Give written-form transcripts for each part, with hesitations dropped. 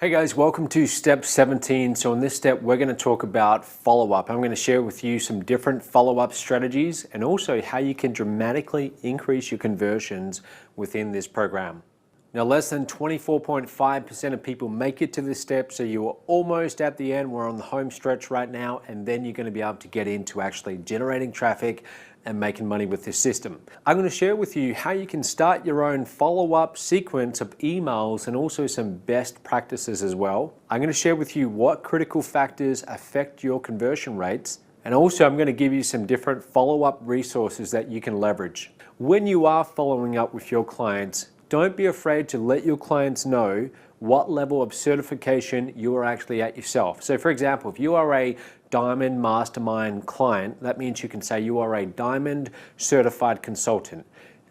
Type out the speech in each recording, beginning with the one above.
Hey guys, welcome to step 17. So in this step, we're going to talk about follow-up. I'm going to share with you some different follow-up strategies and also how you can dramatically increase your conversions within this program. Now, less than 24.5% of people make it to this step, so you are almost at the end. We're on the home stretch right now, and then you're going to be able to get into actually generating traffic and making money with this system. I'm going to share with you how you can start your own follow-up sequence of emails and also some best practices as well. I'm going to share with you what critical factors affect your conversion rates, and also I'm going to give you some different follow-up resources that you can leverage. When you are following up with your clients, don't be afraid to let your clients know what level of certification you are actually at yourself. So for example, if you are a Diamond Mastermind client, that means you can say you are a Diamond Certified Consultant.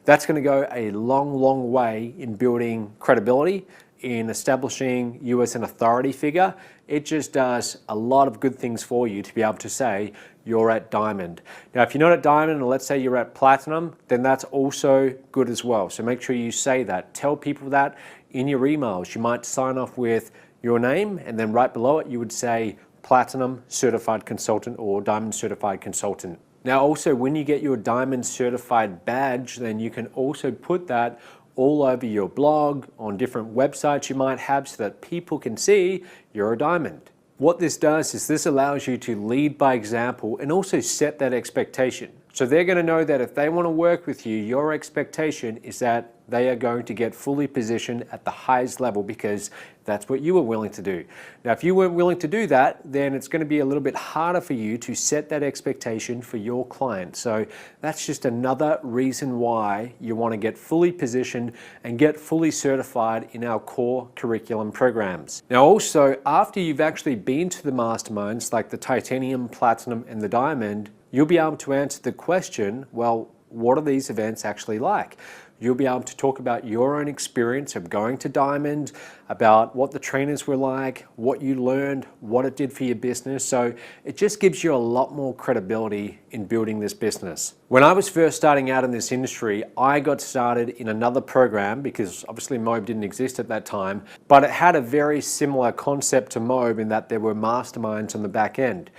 That's going to go a long way in building credibility, in establishing you as an authority figure. It just does a lot of good things for you to be able to say you're at Diamond. Now, if you're not at Diamond, and let's say you're at Platinum, then that's also good as well. So make sure you say that. Tell people that in your emails. You might sign off with your name, and then right below it, you would say Platinum Certified Consultant or Diamond Certified Consultant. Now, also, when you get your Diamond Certified badge, then you can also put that all over your blog, on different websites you might have, so that people can see you're a Diamond. What this does is this allows you to lead by example and also set that expectation. So they're going to know that if they want to work with you, your expectation is that they are going to get fully positioned at the highest level because that's what you were willing to do. Now, if you weren't willing to do that, then it's going to be a little bit harder for you to set that expectation for your client. So that's just another reason why you want to get fully positioned and get fully certified in our core curriculum programs. Now, also, after you've actually been to the masterminds like the Titanium, Platinum, and the Diamond, you'll be able to answer the question, well, what are these events actually like? You'll be able to talk about your own experience of going to Diamond, about what the trainers were like, what you learned, what it did for your business. So it just gives you a lot more credibility in building this business. When I was first starting out in this industry, I got started in another program because obviously Mobe didn't exist at that time, but it had a very similar concept to Mobe in that there were masterminds on the back end.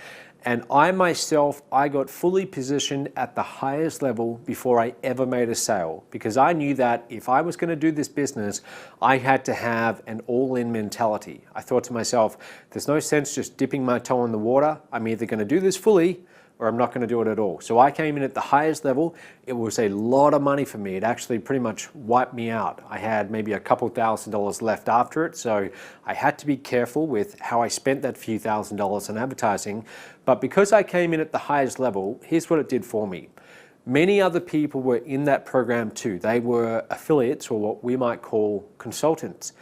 And I myself, I got fully positioned at the highest level before I ever made a sale, because I knew that if I was going to do this business, I had to have an all-in mentality. I thought to myself, there's no sense just dipping my toe in the water. I'm either going to do this fully or I'm not going to do it at all. So I came in at the highest level. It was a lot of money for me. It actually pretty much wiped me out. I had maybe a couple $1,000s left after it, so I had to be careful with how I spent that few $1,000s on advertising. But because I came in at the highest level, here's what it did for me. Many other people were in that program too. They were affiliates, or what we might call consultants.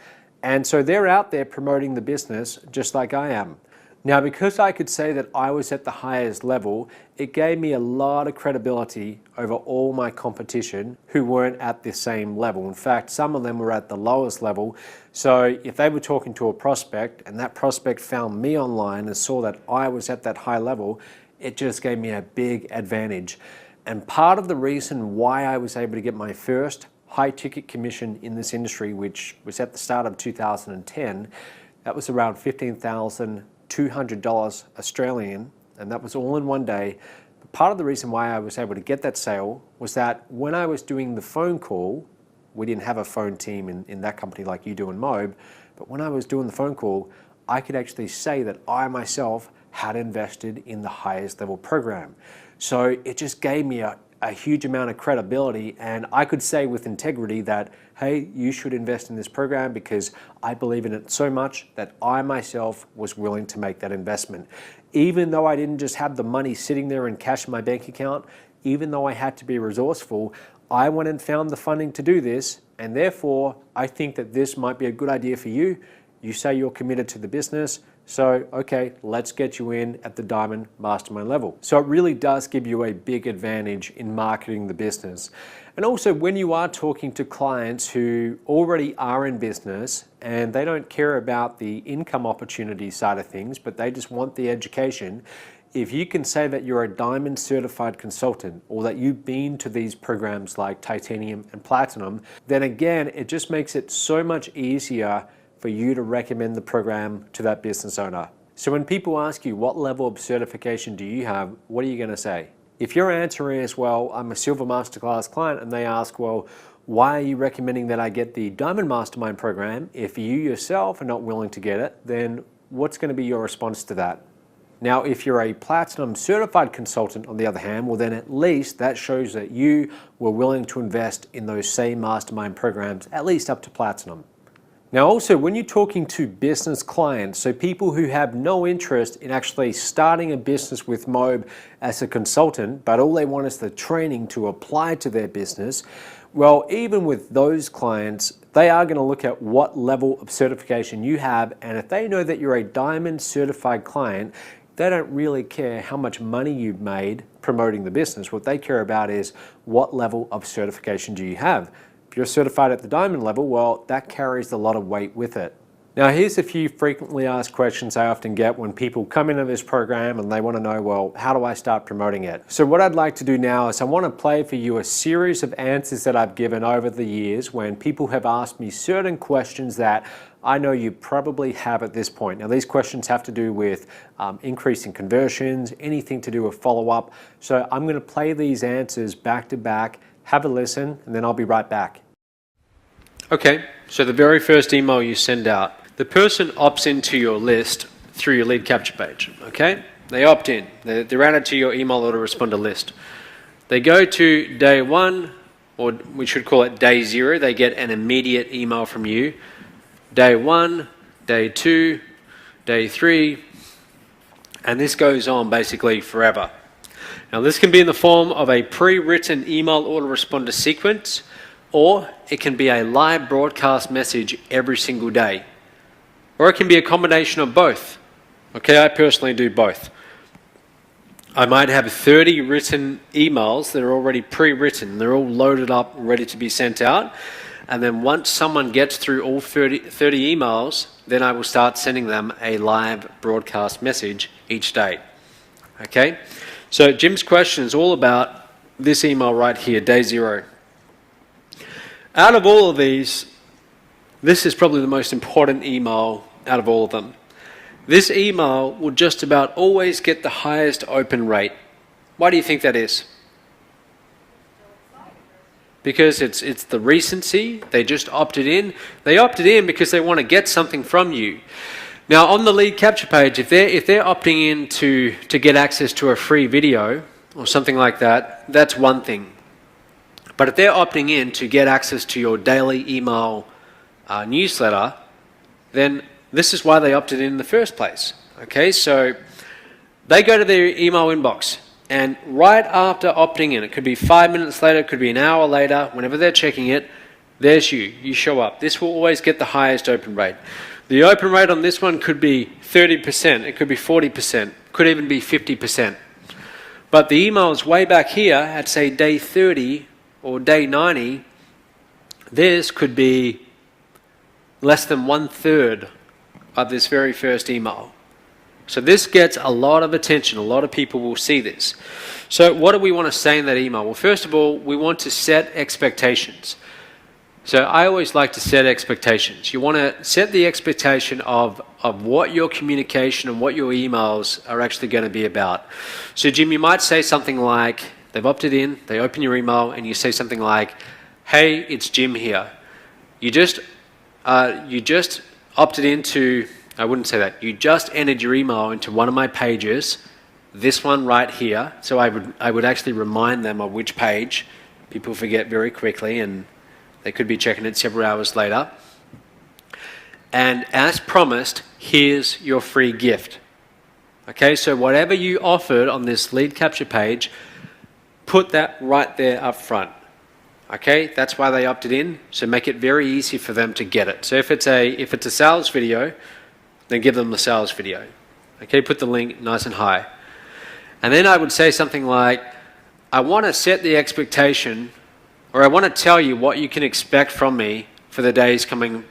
And so they're out there promoting the business just like I am. Now, because I could say that I was at the highest level, it gave me a lot of credibility over all my competition who weren't at the same level. In fact, some of them were at the lowest level. So if they were talking to a prospect and that prospect found me online and saw that I was at that high level, it just gave me a big advantage. And part of the reason why I was able to get my first high ticket commission in this industry, which was at the start of 2010, that was around $15,200 Australian, and that was all in one day. But part of the reason why I was able to get that sale was that when I was doing the phone call, we didn't have a phone team in that company like you do in Mobe, but when I was doing the phone call, I could actually say that I myself had invested in the highest level program. So it just gave me a huge amount of credibility, and I could say with integrity that, hey, you should invest in this program because I believe in it so much that I myself was willing to make that investment. Even though I didn't just have the money sitting there in cash in my bank account, even though I had to be resourceful, I went and found the funding to do this, and therefore I think that this might be a good idea for you. You say you're committed to the business, so okay, let's get you in at the Diamond Mastermind level. So it really does give you a big advantage in marketing the business. And also when you are talking to clients who already are in business and they don't care about the income opportunity side of things, but they just want the education, if you can say that you're a Diamond Certified Consultant or that you've been to these programs like Titanium and Platinum, then again, it just makes it so much easier for you to recommend the program to that business owner. So when people ask you what level of certification do you have, what are you going to say? If your answer is, well, I'm a Silver Masterclass client, and they ask, well, why are you recommending that I get the Diamond Mastermind program if you yourself are not willing to get it, then what's going to be your response to that? Now, if you're a Platinum certified consultant, on the other hand, well, then at least that shows that you were willing to invest in those same mastermind programs, at least up to Platinum. Now, also, when you're talking to business clients, so people who have no interest in actually starting a business with Mobe as a consultant, but all they want is the training to apply to their business, well, even with those clients, they are going to look at what level of certification you have, and if they know that you're a Diamond certified client, they don't really care how much money you've made promoting the business. What they care about is what level of certification do you have. If you're certified at the Diamond level, well, that carries a lot of weight with it. Now, here's a few frequently asked questions I often get when people come into this program and they want to know, well, how do I start promoting it? So what I'd like to do now is I want to play for you a series of answers that I've given over the years when people have asked me certain questions that I know you probably have at this point. Now, these questions have to do with increasing conversions, anything to do with follow-up. So I'm going to play these answers back to back, have a listen, and then I'll be right back. Okay, so the very first email you send out, the person opts into your list through your lead capture page, okay? They opt in. They're added to your email autoresponder list. They go to day 1, or we should call it day 0. They get an immediate email from you. Day 1, day 2, day 3, and this goes on basically forever. Now, this can be in the form of a pre-written email autoresponder sequence, or it can be a live broadcast message every single day. Or it can be a combination of both. Okay, I personally do both. I might have 30 written emails that are already pre-written. They're all loaded up, ready to be sent out. And then once someone gets through all 30 emails, then I will start sending them a live broadcast message each day. Okay, so Jim's question is all about this email right here, day 0. Out of all of these, this is probably the most important email out of all of them. This email will just about always get the highest open rate. Why do you think that is? Because it's the recency. They just opted in. They opted in because they want to get something from you. Now, on the lead capture page, if they're opting in to get access to a free video or something like that, that's one thing. But if they're opting in to get access to your daily email newsletter, then this is why they opted in the first place. Okay, so they go to their email inbox, and right after opting in, it could be 5 minutes later, it could be an hour later, whenever they're checking it, there's you. You show up. This will always get the highest open rate. The open rate on this one could be 30%, it could be 40%, could even be 50%. But the emails way back here at, say, day 30 or day 90, this could be less than 1/3 of this very first email. So this gets a lot of attention. A lot of people will see this. So what do we want to say in that email? Well, first of all, we want to set expectations. So I always like to set expectations. You want to set the expectation of what your communication and what your emails are actually going to be about. So Jim, you might say something like, they've opted in, they open your email, and you say something like, hey, it's Jim here. You just opted into, I wouldn't say that, you just entered your email into one of my pages, this one right here. So I would actually remind them of which page. People forget very quickly, and they could be checking it several hours later. And as promised, here's your free gift. Okay, so whatever you offered on this lead capture page, put that right there up front. Okay, that's why they opted in, so make it very easy for them to get it. So if it's a sales video, then give them the sales video. Okay, put the link nice and high. And then I would say something like, I want to set the expectation, or I want to tell you what you can expect from me for the days coming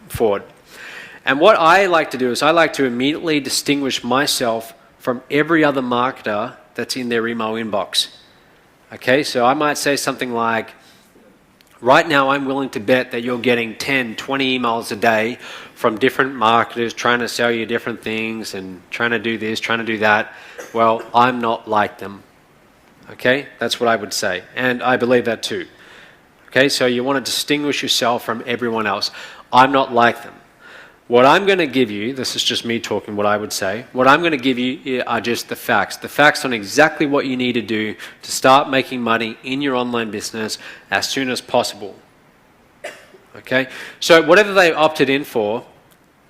forward. And what I like to do is I like to immediately distinguish myself from every other marketer that's in their email inbox. Okay, so I might say something like, Right now, I'm willing to bet that you're getting 10, 20 emails a day from different marketers trying to sell you different things and trying to do this, trying to do that. Well, I'm not like them. Okay, that's what I would say. And I believe that too. Okay, so you want to distinguish yourself from everyone else. I'm not like them. What I'm going to give you, this is just me talking what I would say, what I'm going to give you are just the facts on exactly what you need to do to start making money in your online business as soon as possible. Okay, so whatever they opted in for,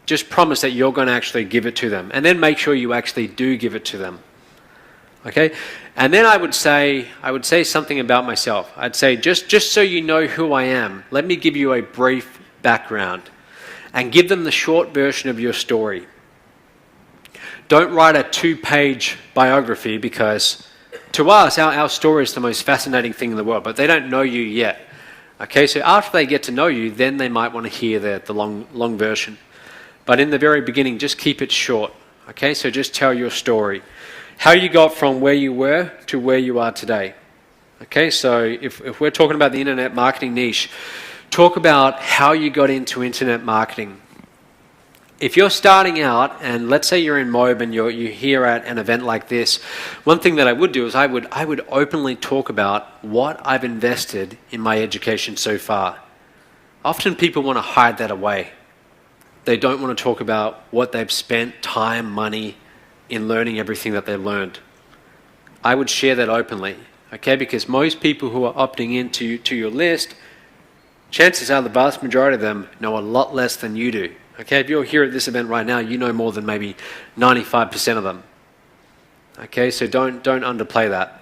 just promise that you're going to actually give it to them, and then make sure you actually do give it to them. Okay, and then I would say something about myself. I'd say, just so you know who I am, let me give you a brief background and give them the short version of your story. Don't write a 2-page biography, because to us, our story is the most fascinating thing in the world, but they don't know you yet. Okay, so after they get to know you, then they might want to hear the long version. But in the very beginning, just keep it short. Okay, so just tell your story. How you got from where you were to where you are today. Okay, so if we're talking about the internet marketing niche, talk about how you got into internet marketing. If you're starting out, and let's say you're in Moab and you're here at an event like this, one thing that I would do is I would openly talk about what I've invested in my education so far. Often people want to hide that away. They don't want to talk about what they've spent time, money in learning everything that they've learned. I would share that openly, okay? Because most people who are opting into your list, chances are the vast majority of them know a lot less than you do. Okay, if you're here at this event right now, you know more than maybe 95% of them. Okay, so don't underplay that.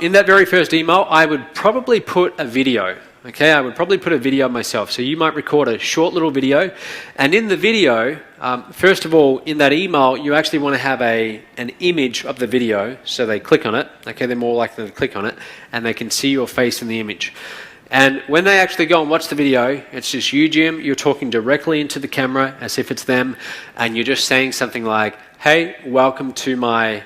In that very first email, I would probably put a video. Okay, I would probably put a video myself. So you might record a short little video, and in the video, first of all, in that email, you actually want to have an image of the video, so they click on it. Okay, they're more likely to click on it, and they can see your face in the image. And when they actually go and watch the video, it's just you, Jim, you're talking directly into the camera as if it's them, and you're just saying something like, hey, welcome to my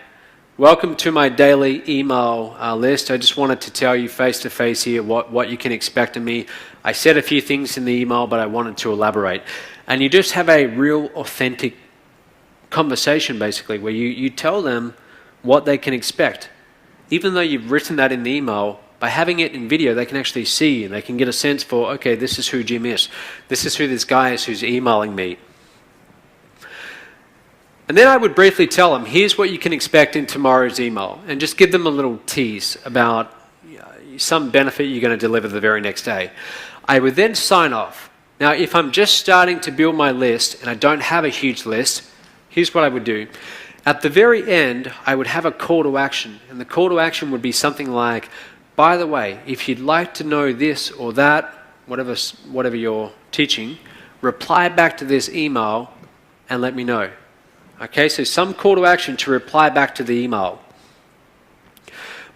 daily email list. I just wanted to tell you face to face here what you can expect of me. I said a few things in the email, but I wanted to elaborate. And you just have a real authentic conversation, basically, where you tell them what they can expect. Even though you've written that in the email, by having it in video, they can actually see, and they can get a sense for, okay, this is who Jim is. This is who this guy is who's emailing me. And then I would briefly tell them, here's what you can expect in tomorrow's email, and just give them a little tease about some benefit you're going to deliver the very next day. I would then sign off. Now, if I'm just starting to build my list and I don't have a huge list, here's what I would do. At the very end, I would have a call to action, and the call to action would be something like, by the way, if you'd like to know this or that, whatever you're teaching, reply back to this email and let me know. Okay, so some call to action to reply back to the email.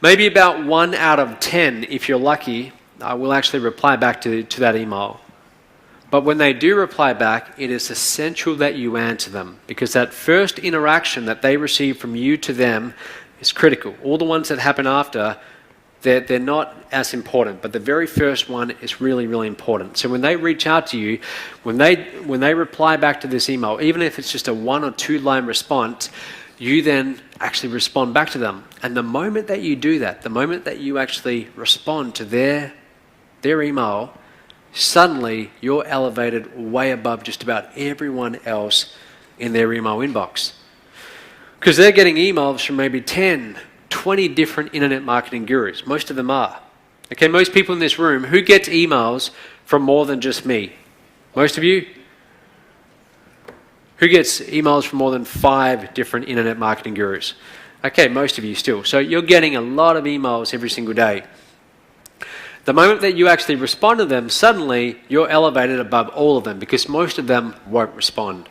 Maybe about 1 out of 10, if you're lucky, will actually reply back to that email. But when they do reply back, it is essential that you answer them, because that first interaction that they receive from you to them is critical. All the ones that happen after, they're not as important, but the very first one is really, really important. So when they reach out to you, when they reply back to this email, even if it's just a 1 or 2 line response, you then actually respond back to them. And the moment that you do that, the moment that you actually respond to their email, suddenly you're elevated way above just about everyone else in their email inbox. Because they're getting emails from maybe 10, 20 different internet marketing gurus. Most of them are. Okay, most people in this room, who gets emails from more than just me? Most of you? Who gets emails from more than 5 different internet marketing gurus? Okay, most of you still. So you're getting a lot of emails every single day. The moment that you actually respond to them, suddenly you're elevated above all of them, because most of them won't respond.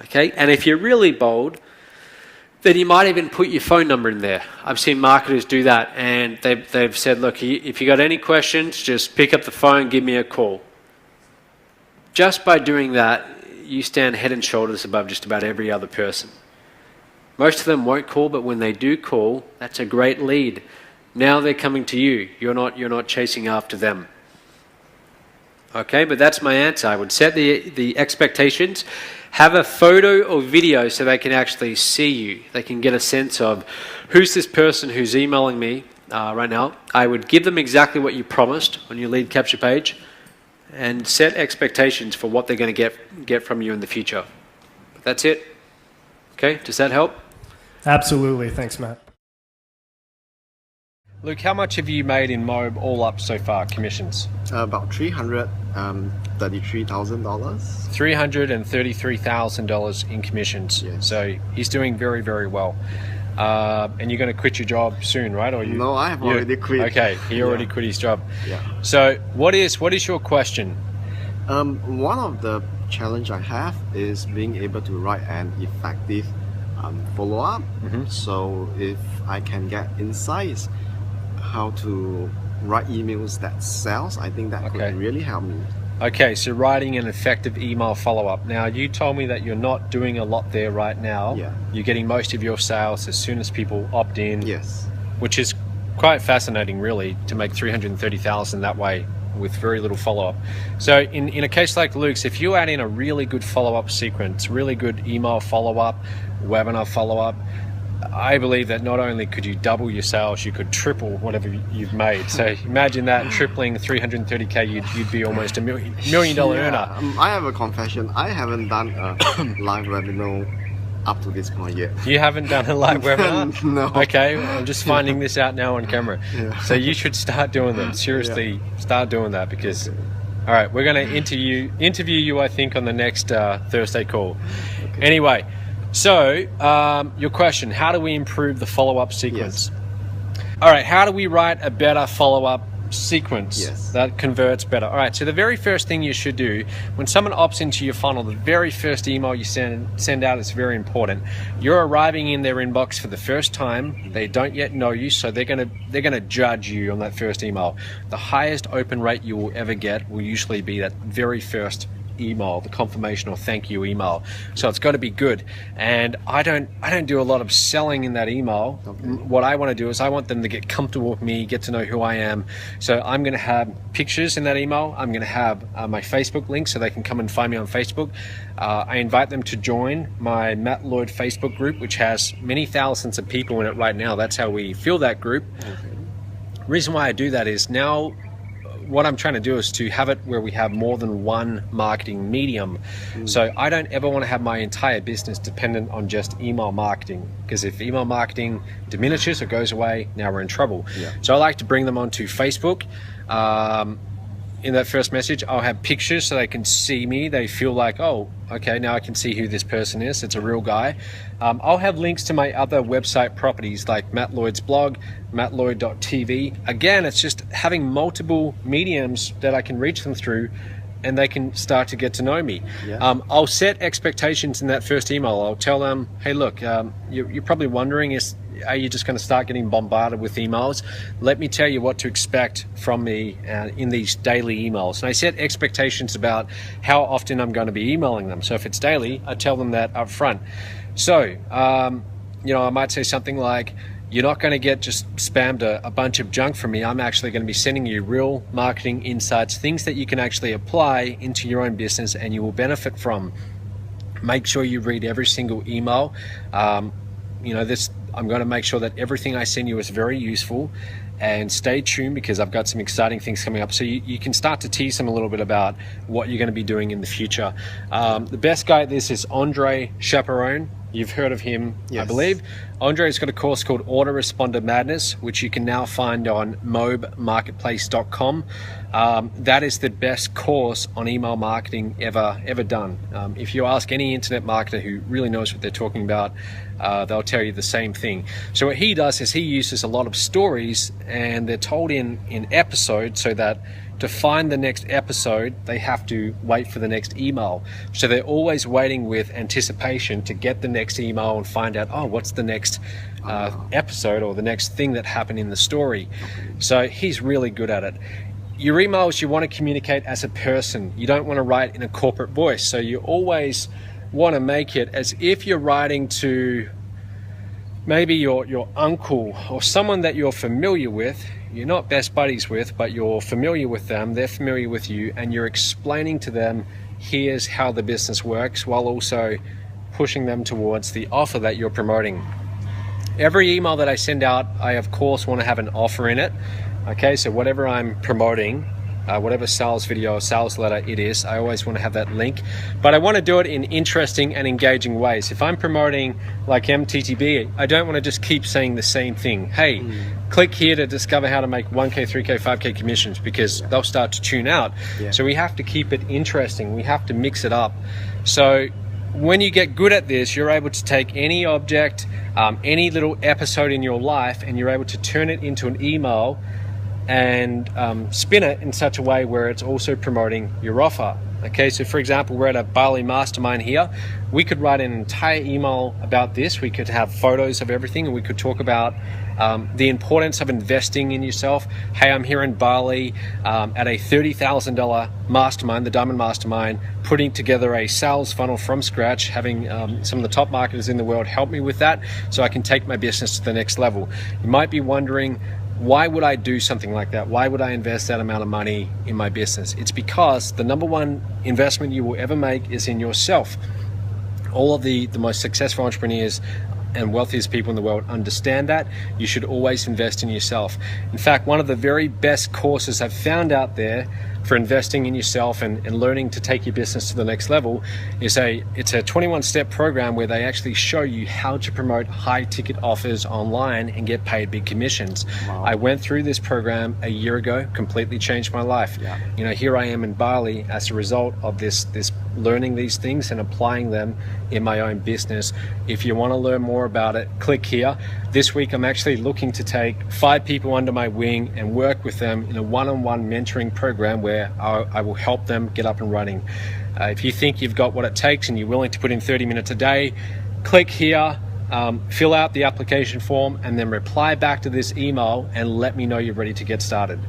Okay, and if you're really bold, then you might even put your phone number in there. I've seen marketers do that, and they've said, look, if you got any questions, just pick up the phone, give me a call. Just by doing that, you stand head and shoulders above just about every other person. Most of them won't call, but when they do call, that's a great lead Now they're coming to you. You're not chasing after them. Okay, but that's my answer. I would set the expectations, have a photo or video so they can actually see you. They can get a sense of who's this person who's emailing me right now. I would give them exactly what you promised on your lead capture page and set expectations for what they're going to get from you in the future. That's it. Okay, does that help? Absolutely. Thanks, Matt. Luke, how much have you made in Mob all up so far, commissions? About $333,000. $333,000 in commissions. Yes. So he's doing very, very well. And you're going to quit your job soon, right? Or No, I have already quit. Okay, he already quit his job. Yeah. So what is your question? One of the challenge I have is being able to write an effective follow-up. So if I can get insights how to write emails that sells, I think that could really help me. Okay, so writing an effective email follow-up. Now, you told me that you're not doing a lot there right now. Yeah. You're getting most of your sales as soon as people opt in. Yes. Which is quite fascinating, really, to make $330,000 that way with very little follow-up. So in a case like Luke's, if you add in a really good follow-up sequence, really good email follow-up, webinar follow-up, I believe that not only could you double your sales, you could triple whatever you've made. So imagine that, tripling 330K, you'd be almost a $1 million earner. I have a confession. I haven't done a live webinar up to this point yet. You haven't done a live webinar? No. Okay, I'm just finding this out now on camera. Yeah. So you should start doing them. Seriously, start doing that because... All right, we're going to interview you, I think, on the next Thursday call. Okay. Anyway, so your question, how do we improve the follow-up sequence? Yes. All right, how do we write a better follow-up sequence that converts better? All right, so the very first thing you should do when someone opts into your funnel, the very first email you send out is very important. You're arriving in their inbox for the first time. They don't yet know you, so they're gonna judge you on that first email. The highest open rate you will ever get will usually be that very first email, the confirmation or thank you email. So it's got to be good. And I don't do a lot of selling in that email. What I want to do is I want them to get comfortable with me, get to know who I am. So I'm going to have pictures in that email. I'm going to have my Facebook link so they can come and find me on Facebook. I invite them to join my Matt Lloyd Facebook group, which has many thousands of people in it right now. That's how we fill that group. The reason why I do that is now what I'm trying to do is to have it where we have more than one marketing medium. So I don't ever want to have my entire business dependent on just email marketing, because if email marketing diminishes or goes away, now we're in trouble. So I like to bring them onto Facebook. In that first message, I'll have pictures so they can see me. They feel like, oh, okay, now I can see who this person is. It's a real guy. I'll have links to my other website properties like Matt Lloyd's blog, mattlloyd.tv. Again, it's just having multiple mediums that I can reach them through and they can start to get to know me. I'll set expectations in that first email. I'll tell them, hey, look, you're probably wondering, are you just going to start getting bombarded with emails? Let me tell you what to expect from me in these daily emails. And I set expectations about how often I'm going to be emailing them. So if it's daily, I tell them that up front. So, I might say something like, you're not going to get just spammed a bunch of junk from me. I'm actually going to be sending you real marketing insights, things that you can actually apply into your own business and you will benefit from. Make sure you read every single email. I'm going to make sure that everything I send you is very useful, and stay tuned because I've got some exciting things coming up. So you can start to tease them a little bit about what you're going to be doing in the future. The best guy at this is Andre Chaperone. You've heard of him, I believe. Andre's got a course called Autoresponder Madness, which you can now find on mobmarketplace.com. That is the best course on email marketing ever done. If you ask any internet marketer who really knows what they're talking about, they'll tell you the same thing. So what he does is he uses a lot of stories, and they're told in episodes, so that to find the next episode, they have to wait for the next email. So they're always waiting with anticipation to get the next email and find out, oh, what's the next episode or the next thing that happened in the story. So he's really good at it. Your emails, you want to communicate as a person. You don't want to write in a corporate voice. So you always want to make it as if you're writing to maybe your uncle or someone that you're familiar with, you're not best buddies with, but you're familiar with them, they're familiar with you, and you're explaining to them, here's how the business works, while also pushing them towards the offer that you're promoting. Every email that I send out, I of course want to have an offer in it. Okay, so whatever I'm promoting, whatever sales video or sales letter it is, I always want to have that link, but I want to do it in interesting and engaging ways. If I'm promoting like MTTB, I don't want to just keep saying the same thing. Hey, click here to discover how to make 1K, 3K, 5K commissions, because they'll start to tune out. So we have to keep it interesting. We have to mix it up. So when you get good at this, you're able to take any object, any little episode in your life, and you're able to turn it into an email and spin it in such a way where it's also promoting your offer. Okay, so for example, we're at a Bali mastermind here. We could write an entire email about this. We could have photos of everything, and we could talk about the importance of investing in yourself. Hey, I'm here in Bali at a $30,000 mastermind, the Diamond Mastermind, putting together a sales funnel from scratch, having some of the top marketers in the world help me with that so I can take my business to the next level. You might be wondering, why would I do something like that? Why would I invest that amount of money in my business? It's because the number one investment you will ever make is in yourself. All of the most successful entrepreneurs and wealthiest people in the world understand that. You should always invest in yourself. In fact, one of the very best courses I've found out there for investing in yourself and learning to take your business to the next level is it's a 21-step program where they actually show you how to promote high ticket offers online and get paid big commissions. Wow. I went through this program a year ago, completely changed my life. Yeah. You know, here I am in Bali as a result of this learning these things and applying them in my own business. If you want to learn more about it, click here. This week I'm actually looking to take 5 people under my wing and work with them in a one-on-one mentoring program where I will help them get up and running. If you think you've got what it takes and you're willing to put in 30 minutes a day, click here, fill out the application form, and then reply back to this email and let me know you're ready to get started.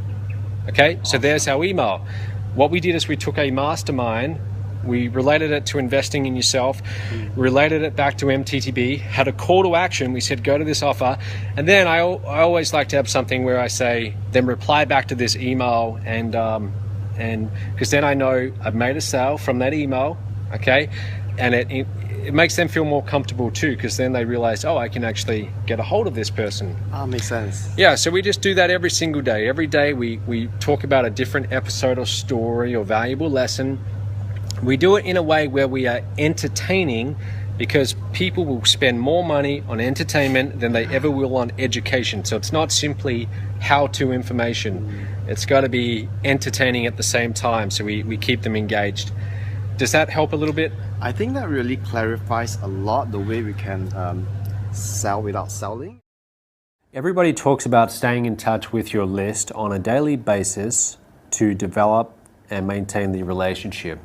Okay, awesome. So there's our email. What we did is we took a mastermind, we related it to investing in yourself, related it back to MTTB, had a call to action. We said, go to this offer. And then I always like to have something where I say, then reply back to this email, and because then I know I've made a sale from that email, okay? And it makes them feel more comfortable too, because then they realize, oh, I can actually get a hold of this person. Makes sense. Yeah, so we just do that every single day. Every day we talk about a different episode or story or valuable lesson. We do it in a way where we are entertaining, because people will spend more money on entertainment than they ever will on education. So it's not simply how-to information. It's got to be entertaining at the same time, so we keep them engaged. Does that help a little bit? I think that really clarifies a lot the way we can sell without selling. Everybody talks about staying in touch with your list on a daily basis to develop and maintain the relationship.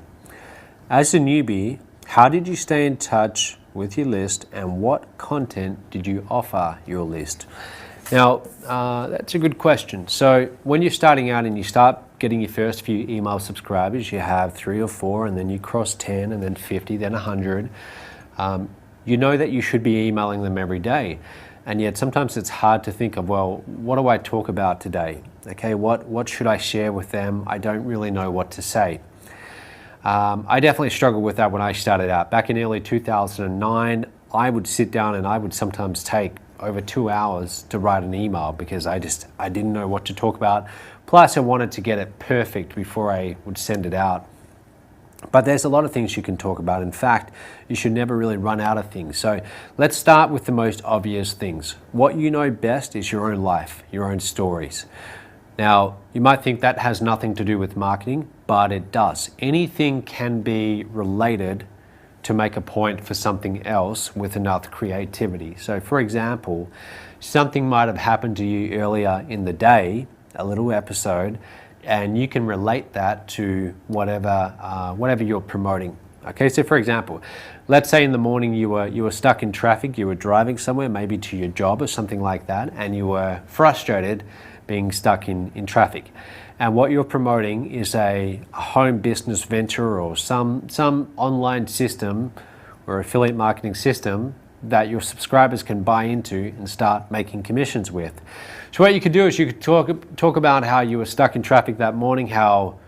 As a newbie, how did you stay in touch with your list, and what content did you offer your list? Now, that's a good question. So when you're starting out and you start getting your first few email subscribers, you have 3 or 4, and then you cross 10, and then 50, then 100. You know that you should be emailing them every day. And yet sometimes it's hard to think of, well, what do I talk about today? Okay, what should I share with them? I don't really know what to say. I definitely struggled with that when I started out. Back in early 2009, I would sit down and I would sometimes take over 2 hours to write an email, because I didn't know what to talk about. Plus I wanted to get it perfect before I would send it out. But there's a lot of things you can talk about. In fact, you should never really run out of things. So let's start with the most obvious things. What you know best is your own life, your own stories. Now, you might think that has nothing to do with marketing, but it does. Anything can be related to make a point for something else with enough creativity. So for example, something might have happened to you earlier in the day, a little episode, and you can relate that to whatever you're promoting. Okay, so for example, let's say in the morning you were stuck in traffic, you were driving somewhere, maybe to your job or something like that, and you were frustrated being stuck in traffic. And what you're promoting is a home business venture or some online system or affiliate marketing system that your subscribers can buy into and start making commissions with. So what you could do is you could talk about how you were stuck in traffic that morning, how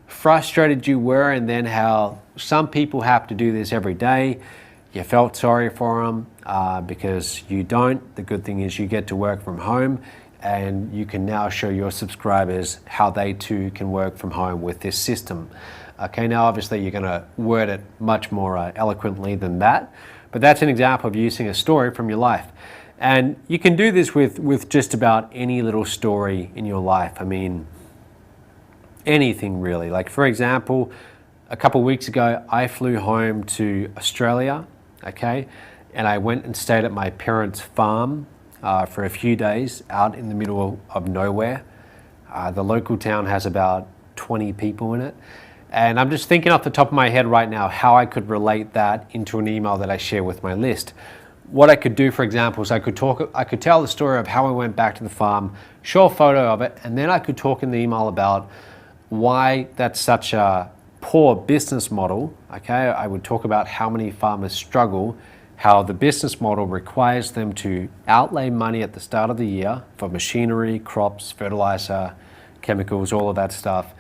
frustrated you were, and then how some people have to do this every day. You felt sorry for them because you don't. The good thing is you get to work from home, and you can now show your subscribers how they too can work from home with this system. Okay, now obviously you're going to word it much more eloquently than that, but that's an example of using a story from your life. And you can do this with just about any little story in your life. I mean, anything really. Like for example, a couple of weeks ago, I flew home to Australia, okay? And I went and stayed at my parents' farm for a few days out in the middle of nowhere. The local town has about 20 people in it. And I'm just thinking off the top of my head right now how I could relate that into an email that I share with my list. What I could do, for example, is I could tell the story of how I went back to the farm, show a photo of it, and then I could talk in the email about why that's such a poor business model. Okay, I would talk about how many farmers struggle, how the business model requires them to outlay money at the start of the year for machinery, crops, fertilizer, chemicals, all of that stuff.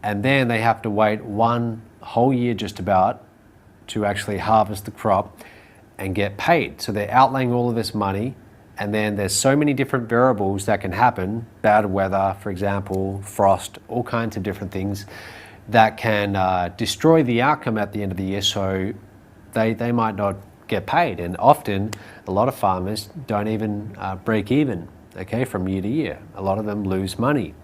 And then they have to wait one whole year just about to actually harvest the crop and get paid. So they're outlaying all of this money, and then there's so many different variables that can happen, bad weather, for example, frost, all kinds of different things that can destroy the outcome at the end of the year, so they might not get paid. And often, a lot of farmers don't even break even, okay, from year to year. A lot of them lose money.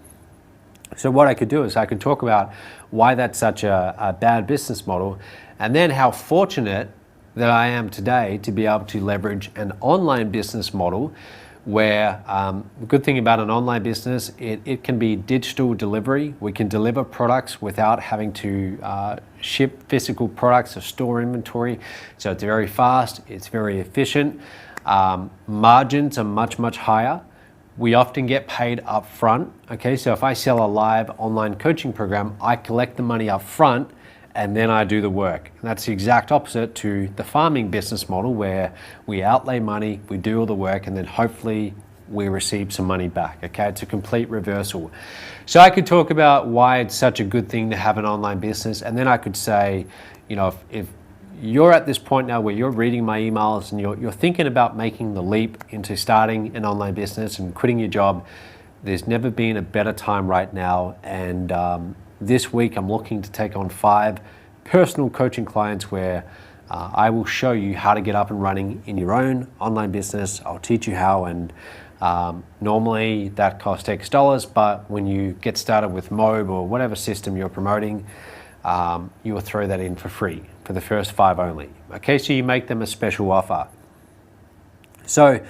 So what I could do is I could talk about why that's such a bad business model, and then how fortunate that I am today to be able to leverage an online business model where the good thing about an online business, it can be digital delivery. We can deliver products without having to ship physical products or store inventory. So it's very fast, it's very efficient. Margins are much, much higher. We often get paid up front. Okay, so if I sell a live online coaching program, I collect the money up front and then I do the work. And that's the exact opposite to the farming business model where we outlay money, we do all the work, and then hopefully we receive some money back. Okay, it's a complete reversal. So I could talk about why it's such a good thing to have an online business, and then I could say, you know, if you're at this point now where you're reading my emails and you're thinking about making the leap into starting an online business and quitting your job, there's never been a better time right now. And this week I'm looking to take on 5 personal coaching clients where I will show you how to get up and running in your own online business. I'll teach you how, and normally that costs X dollars, but when you get started with Mob or whatever system you're promoting, you will throw that in for free for the first 5 only. Okay, so you make them a special offer. So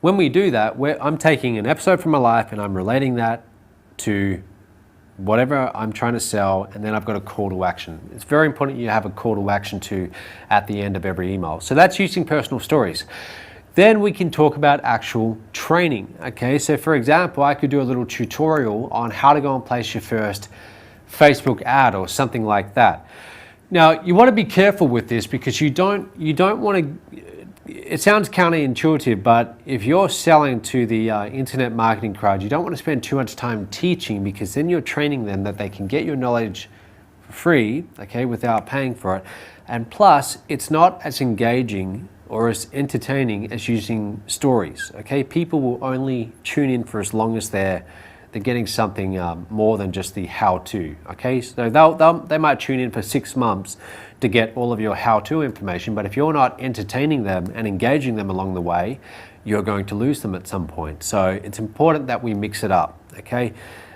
when we do that, I'm taking an episode from my life and I'm relating that to whatever I'm trying to sell, and then I've got a call to action. It's very important you have a call to action to at the end of every email. So that's using personal stories. Then we can talk about actual training. Okay, so for example, I could do a little tutorial on how to go and place your first Facebook ad or something like that. Now, you want to be careful with this because you don't want to, it sounds counterintuitive, but if you're selling to the internet marketing crowd, you don't want to spend too much time teaching, because then you're training them that they can get your knowledge for free, okay, without paying for it. And plus, it's not as engaging or as entertaining as using stories, okay? People will only tune in for as long as they're getting something more than just the how-to, okay? So they might tune in for 6 months to get all of your how-to information, but if you're not entertaining them and engaging them along the way, you're going to lose them at some point. So it's important that we mix it up, okay?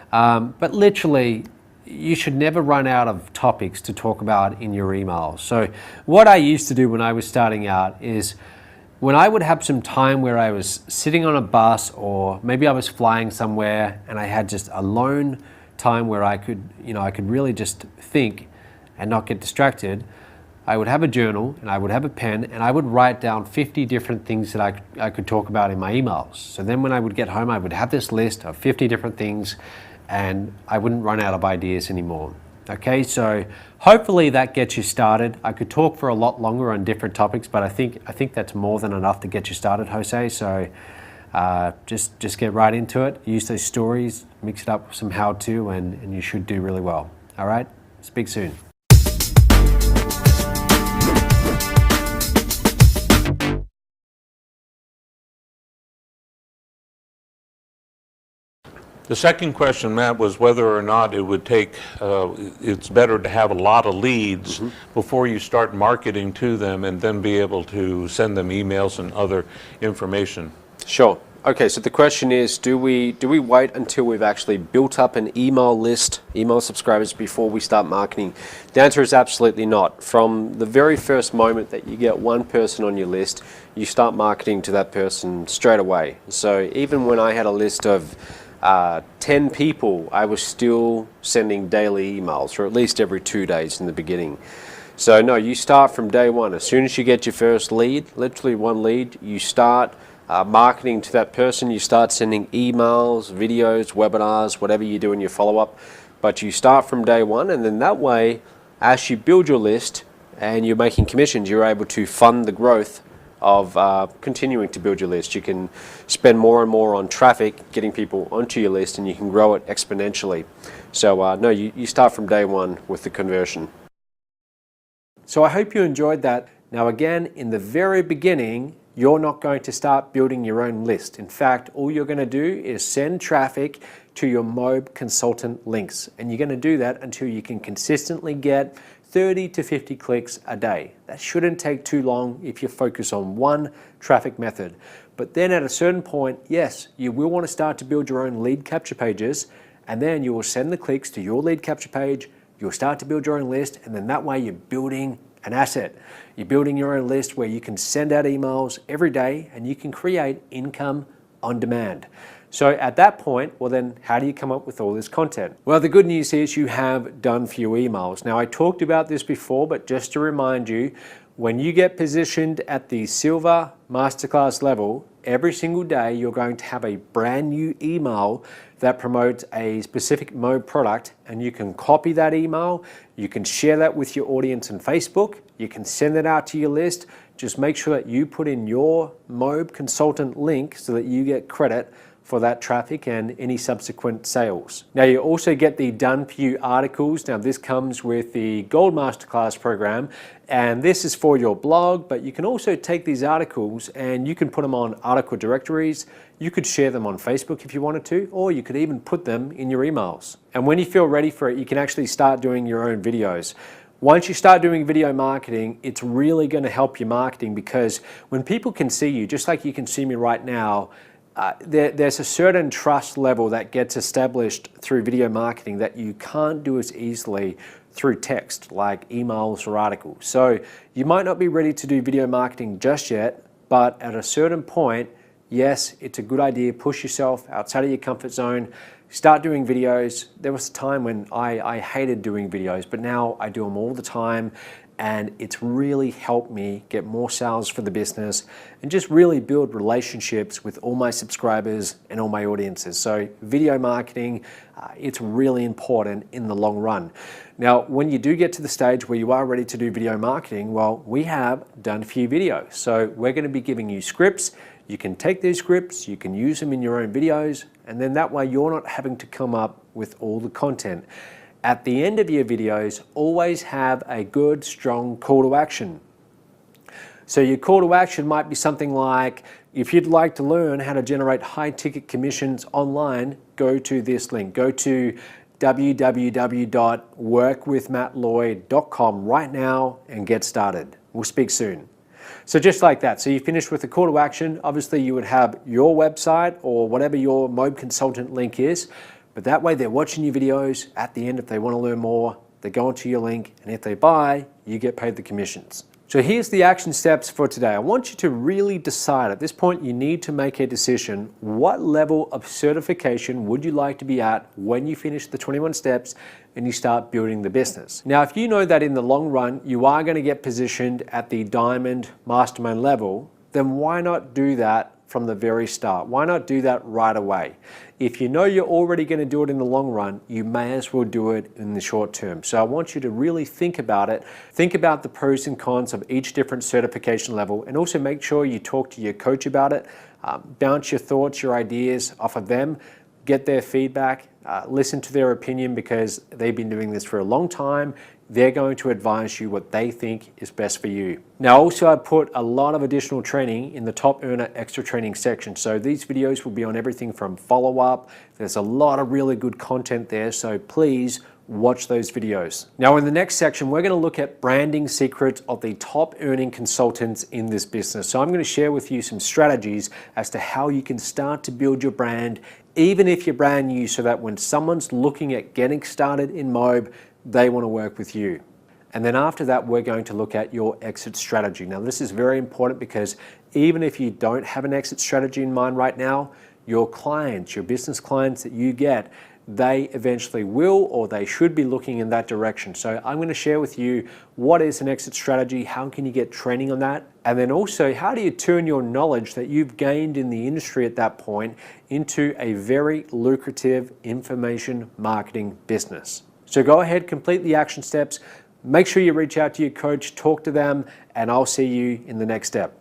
But literally, you should never run out of topics to talk about in your emails. So what I used to do when I was starting out is, when I would have some time where I was sitting on a bus, or maybe I was flying somewhere and I had just alone time where I could really just think and not get distracted, I would have a journal and I would have a pen and I would write down 50 different things that I could talk about in my emails. So then when I would get home, I would have this list of 50 different things and I wouldn't run out of ideas anymore. Okay, so hopefully that gets you started. I could talk for a lot longer on different topics, but I think that's more than enough to get you started, Jose. So just get right into it. Use those stories, mix it up with some how-to, and you should do really well. All right, speak soon. The second question, Matt, was whether or not it would take, it's better to have a lot of leads before you start marketing to them and then be able to send them emails and other information. Sure. Okay, so the question is, do we wait until we've actually built up an email list, email subscribers, before we start marketing? The answer is absolutely not. From the very first moment that you get one person on your list, you start marketing to that person straight away. So even when I had a list of 10 people, I was still sending daily emails, or at least every 2 days in the beginning. So no, you start from day one. As soon as you get your first lead, literally one lead, you start marketing to that person. You start sending emails, videos, webinars, whatever you do in your follow-up. But you start from day one, and then that way, as you build your list and you're making commissions, you're able to fund the growth of continuing to build your list. You can spend more and more on traffic, getting people onto your list, and you can grow it exponentially. So no, you start from day one with the conversion. So I hope you enjoyed that. Now again, in the very beginning, you're not going to start building your own list. In fact, all you're going to do is send traffic to your MOB consultant links. And you're going to do that until you can consistently get 30 to 50 clicks a day. That shouldn't take too long if you focus on one traffic method. But then at a certain point, yes, you will want to start to build your own lead capture pages, and then you will send the clicks to your lead capture page. You'll start to build your own list, and then that way you're building an asset. You're building your own list where you can send out emails every day and you can create income on demand. So at that point, well then, how do you come up with all this content? Well, the good news is you have done for your emails. Now, I talked about this before, but just to remind you, when you get positioned at the Silver Masterclass level, every single day you're going to have a brand new email that promotes a specific MOB product, and you can copy that email, you can share that with your audience on Facebook, you can send it out to your list. Just make sure that you put in your MOB consultant link so that you get credit for that traffic and any subsequent sales. Now you also get the done for you articles. Now this comes with the Gold Masterclass program, and this is for your blog, but you can also take these articles and you can put them on article directories. You could share them on Facebook if you wanted to, or you could even put them in your emails. And when you feel ready for it, you can actually start doing your own videos. Once you start doing video marketing, it's really going to help your marketing, because when people can see you, just like you can see me right now, there's a certain trust level that gets established through video marketing that you can't do as easily through text, like emails or articles. So you might not be ready to do video marketing just yet, but at a certain point, yes, it's a good idea. Push yourself outside of your comfort zone. Start doing videos. There was a time when I hated doing videos, but now I do them all the time, and it's really helped me get more sales for the business and just really build relationships with all my subscribers and all my audiences. So video marketing, it's really important in the long run. Now, when you do get to the stage where you are ready to do video marketing, well, we have done a few videos. So we're going to be giving you scripts. You can take these scripts, you can use them in your own videos, and then that way you're not having to come up with all the content. At the end of your videos, always have a good, strong call to action. So your call to action might be something like, if you'd like to learn how to generate high-ticket commissions online, go to this link. Go to www.workwithmattlloyd.com right now and get started. We'll speak soon. So just like that. So you finish with the call to action. Obviously, you would have your website or whatever your MOB consultant link is. But that way they're watching your videos. At the end, if they want to learn more, they go onto your link, and if they buy, you get paid the commissions. So here's the action steps for today. I want you to really decide. At this point, you need to make a decision. What level of certification would you like to be at when you finish the 21 steps and you start building the business? Now, if you know that in the long run, you are going to get positioned at the Diamond Mastermind level, then why not do that from the very start? Why not do that right away? If you know you're already going to do it in the long run, you may as well do it in the short term. So I want you to really think about it. Think about the pros and cons of each different certification level, and also make sure you talk to your coach about it. Bounce your thoughts, your ideas off of them. Get their feedback, listen to their opinion, because they've been doing this for a long time. They're going to advise you what they think is best for you. Now, also, I put a lot of additional training in the Top Earner Extra Training section. So these videos will be on everything from follow-up. There's a lot of really good content there, so please watch those videos. Now, in the next section, we're going to look at branding secrets of the top earning consultants in this business. So I'm going to share with you some strategies as to how you can start to build your brand, even if you're brand new, so that when someone's looking at getting started in MOB, they want to work with you. And then after that, we're going to look at your exit strategy. Now, this is very important, because even if you don't have an exit strategy in mind right now, your clients, your business clients that you get, they eventually will, or they should be looking in that direction. So I'm going to share with you what is an exit strategy, how can you get training on that, and then also how do you turn your knowledge that you've gained in the industry at that point into a very lucrative information marketing business. So go ahead, complete the action steps, make sure you reach out to your coach, talk to them, and I'll see you in the next step.